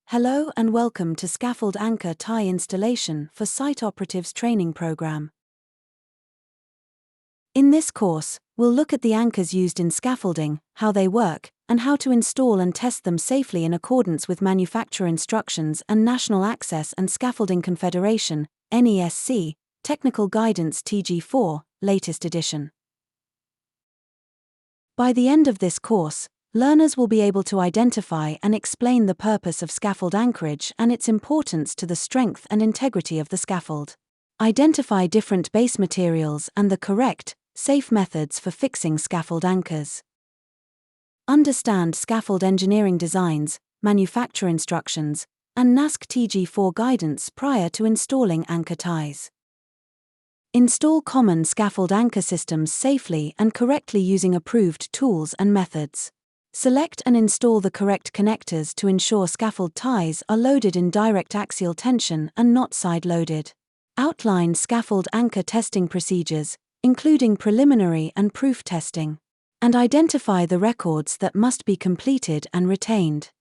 Hello and welcome to Scaffold Anchor Tie Installation for Site Operatives training program. In this course, we'll look at the anchors used in scaffolding, how they work, and how to install and test them safely in accordance with manufacturer instructions and National Access and Scaffolding Confederation, NASC, Technical Guidance TG4, latest edition. By the end of this course, learners will be able to identify and explain the purpose of scaffold anchorage and its importance to the strength and integrity of the scaffold. Identify different base materials and the correct, safe methods for fixing scaffold anchors. Understand scaffold engineering designs, manufacturer instructions, and NASC TG4 guidance prior to installing anchor ties. Install common scaffold anchor systems safely and correctly using approved tools and methods. Select and install the correct connectors to ensure scaffold ties are loaded in direct axial tension and not side-loaded. Outline scaffold anchor testing procedures, including preliminary and proof testing. And identify the records that must be completed and retained.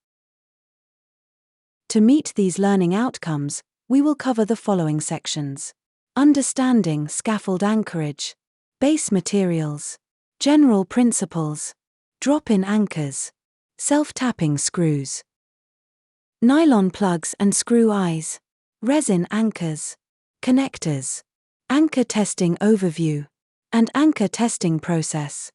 To meet these learning outcomes, we will cover the following sections. Understanding scaffold anchorage. Base materials. General principles. Drop-in anchors. Self-tapping screws. Nylon plugs and screw eyes. Resin anchors. Connectors. Anchor testing overview. And anchor testing process.